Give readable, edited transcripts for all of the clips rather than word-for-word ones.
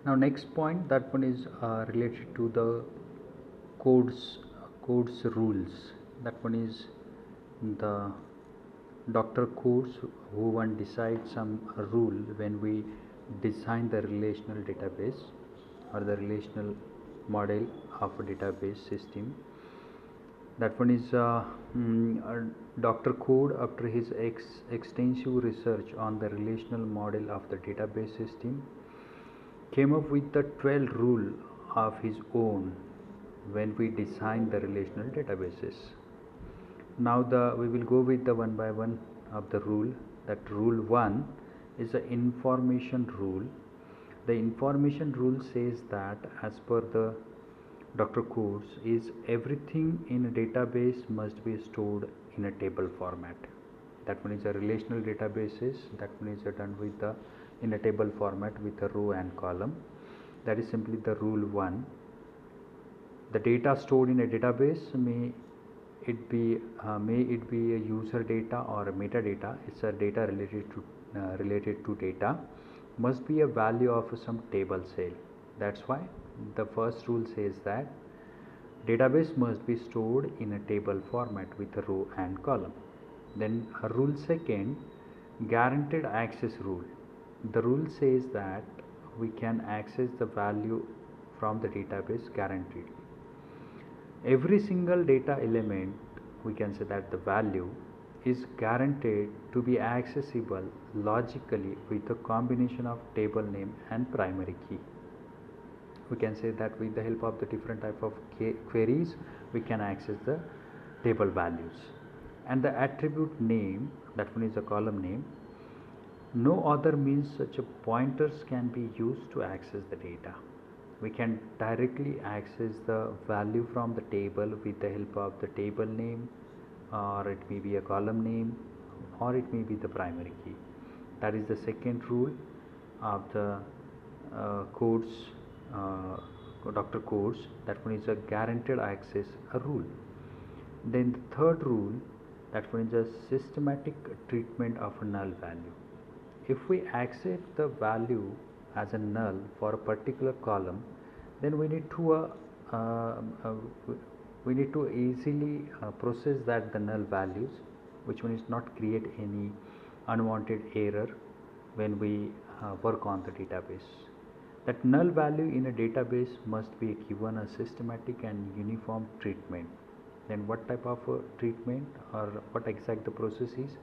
Now next point, that one is related to the codes rules. That one is the doctor codes who one decides some rule when we design the relational database or the relational model of a database system. That one is Dr. Code, after his extensive research on the relational model of the database system, came up with the 12 rule of his own when we design the relational databases. Now we will go with the one by one of the rule. That rule 1 is the information rule. The information rule says that, as per the Dr. Codes, is everything in a database must be stored in a table format. That one is a relational databases. That one is done with the in a table format with a row and column. That is simply the rule 1. The data stored in a database, may it be a user data or a metadata. It's a data related to data, must be a value of some table cell. That's why the first rule says that database must be stored in a table format with a row and column. Then rule 2, guaranteed access rule. The rule says that we can access the value from the database guaranteed. Every single data element, we can say that the value is guaranteed to be accessible logically with a combination of table name and primary key. We can say that with the help of the different type of queries, we can access the table values. And the attribute name, that one is a column name. No other means such a pointers can be used to access the data. We can directly access the value from the table with the help of the table name, or it may be a column name, or it may be the primary key. That is the second rule of the codes, Dr. Codes. That one is a guaranteed access rule. Then the third rule, that one is a systematic treatment of a null value. If we accept the value as a null for a particular column, then we need to easily process that the null values, which one is not create any unwanted error when we work on the database. That null value in a database must be given a systematic and uniform treatment. Then what type of treatment, or what exact the process is?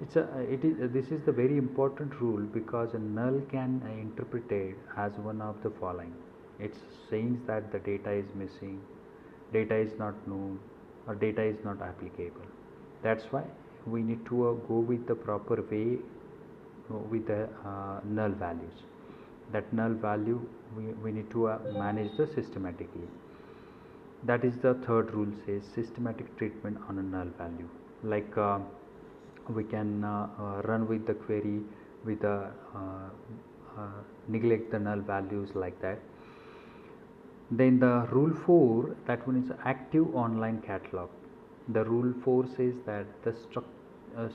This is the very important rule, because a null can interpreted as one of the following. It's saying that the data is missing, data is not known, or data is not applicable. That's why we need to go with the proper way with the null values. That null value we need to manage the systematically. That is the third rule, says systematic treatment on a null value. Like we can run with the query with neglect the null values like that. Then the rule 4, that one is active online catalog. The rule 4 says that the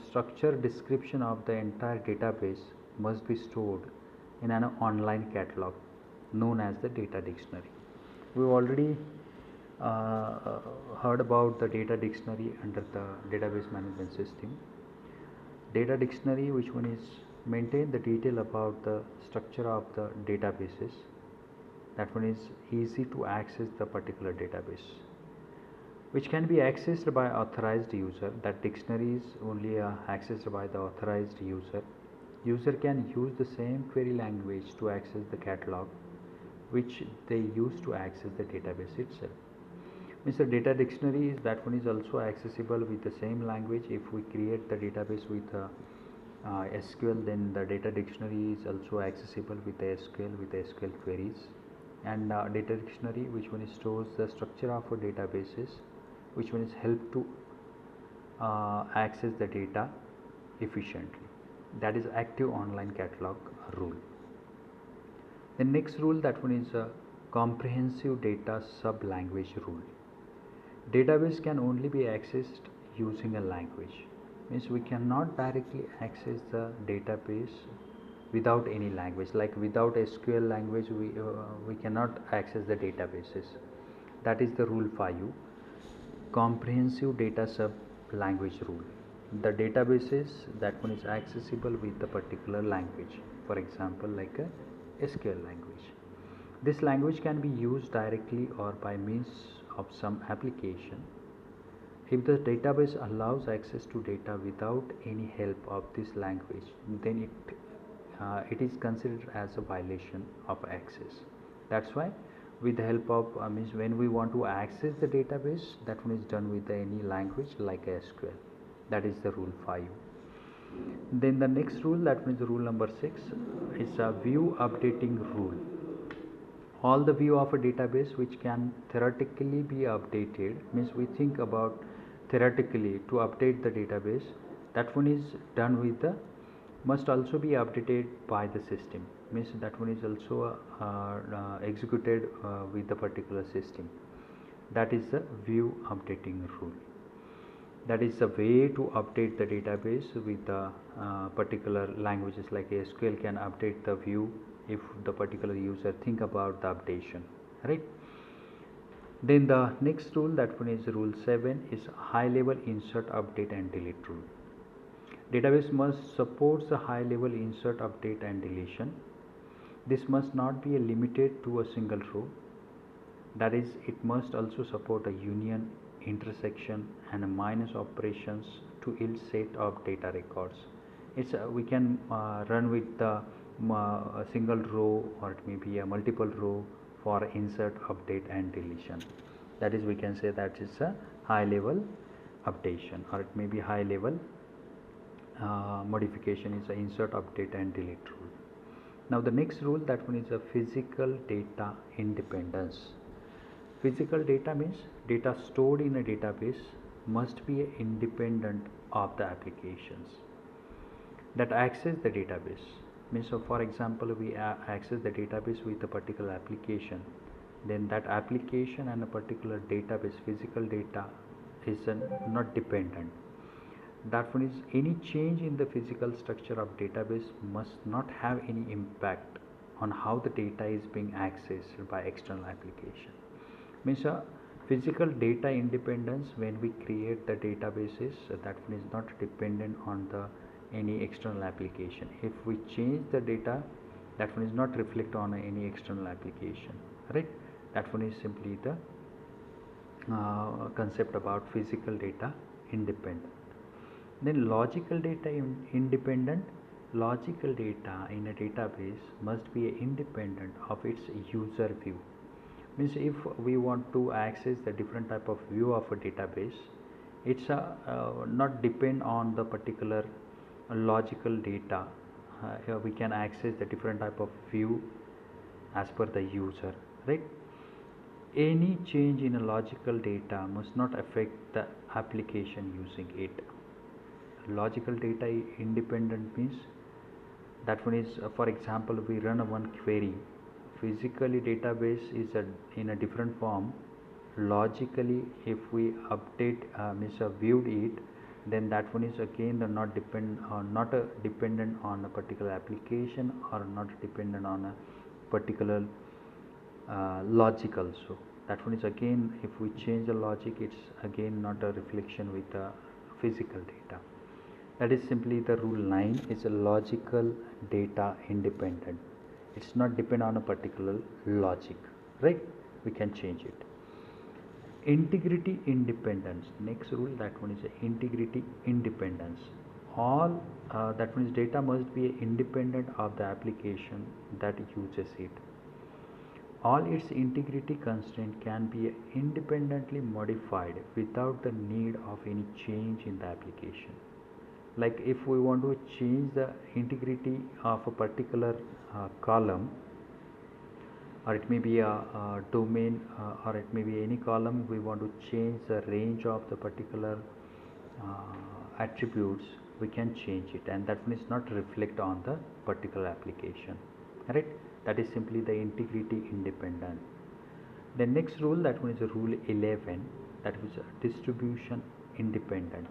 structured description of the entire database must be stored in an online catalog known as the data dictionary. We've already heard about the data dictionary under the database management system. Data dictionary, which one is maintain the detail about the structure of the databases. That one is easy to access the particular database, which can be accessed by authorized user. That dictionary is only accessed by the authorized user. User can use the same query language to access the catalog which they use to access the database itself. Means the data dictionary is, that one is also accessible with the same language. If we create the database with SQL, then the data dictionary is also accessible with the SQL queries. And data dictionary, which one stores the structure of our databases, which one is help to access the data efficiently. That is active online catalog rule. The next rule, that one is a comprehensive data sub-language rule. Database can only be accessed using a language. Means we cannot directly access the database without any language. Like without SQL language we cannot access the databases. That is the rule 5, comprehensive data sub language rule. The databases, that one is accessible with a particular language, for example like a SQL language. This language can be used directly or by means of some application. If the database allows access to data without any help of this language, then it is considered as a violation of access. That's why with the help of means when we want to access the database, that one is done with any language like SQL. That is the rule 5. Then the next rule, that means rule number 6, is a view updating rule. All the view of a database which can theoretically be updated, means we think about theoretically to update the database, that one is done with the must also be updated by the system, means that one is also executed with the particular system. That is the view updating rule. That is the way to update the database with the particular languages like SQL can update the view if the particular user think about the updation, right? Then the next rule, that one is rule 7, is high level insert, update and delete rule. Database must support the high level insert, update and deletion. This must not be limited to a single row. That is, it must also support a union, intersection and a minus operations to yield set of data records. We can run with the a single row, or it may be a multiple row for insert, update and deletion. That is, we can say that is a high level updation, or it may be high level modification is a insert, update and delete rule. Now the next rule, that one is a physical data independence. Physical data means data stored in a database must be independent of the applications that access the database. Means, so for example, we access the database with a particular application, then that application and a particular database physical data is not dependent. That one is, any change in the physical structure of database must not have any impact on how the data is being accessed by external application. Means physical data independence, when we create the databases, that one is not dependent on the any external application. If we change the data, that one is not reflect on any external application, right? That one is simply the concept about physical data independent. Then logical data independent. Logical data in a database must be independent of its user view. Means if we want to access the different type of view of a database, it's not depend on the particular logical data. We can access the different type of view as per the user, right? Any change in a logical data must not affect the application using it. Logical data independent means that one is for example, we run one query, physically database is in a different form. Logically, if we update viewed it, then that one is again not dependent on a particular application, or not dependent on a particular logic also. That one is again, if we change the logic, it's again not a reflection with the physical data. That is simply the rule 9, is a logical data independent. It's not depend on a particular logic, right? We can change it. Integrity independence, next rule, that one is integrity independence. All that means data must be independent of the application that uses it. All its integrity constraint can be independently modified without the need of any change in the application. Like if we want to change the integrity of a particular column, or it may be a domain, or it may be any column, we want to change the range of the particular attributes, we can change it, and that means not reflect on the particular application, right? That is simply the integrity independent. The next rule, that one is rule 11, that is distribution independent.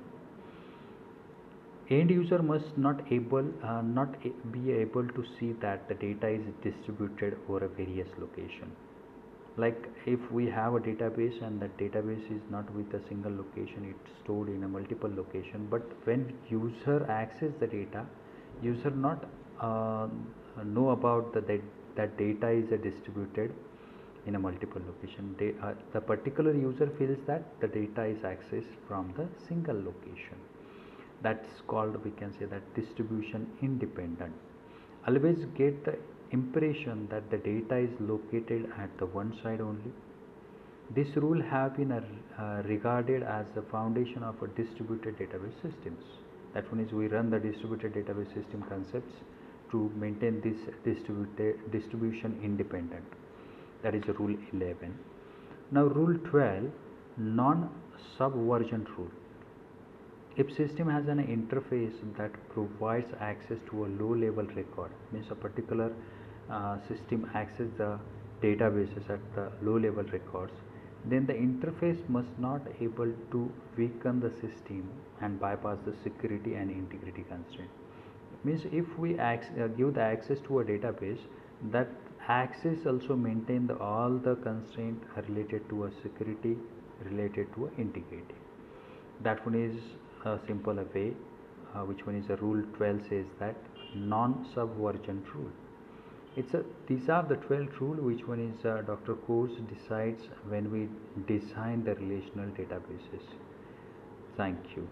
End user must not be able to see that the data is distributed over a various location. Like if we have a database and that database is not with a single location, it's stored in a multiple location, but when user access the data, user not uh, know about that data is distributed in a multiple location. The particular user feels that the data is accessed from the single location. That's called, we can say, that distribution independent. Always get the impression that the data is located at the one side only. This rule have been regarded as the foundation of a distributed database systems. That one is, we run the distributed database system concepts to maintain this distribution independent. That is rule 11. Now rule 12, non-subversion rule. If system has an interface that provides access to a low level record, means a particular system access the databases at the low level records, then the interface must not able to weaken the system and bypass the security and integrity constraint. Means if we give the access to a database, that access also maintain all the constraint related to a security, related to a integrity. That one is a simple way, which one is a rule 12 says that non-subversion rule. These are the 12 rule which one is Dr. Coase decides when we design the relational databases. Thank you.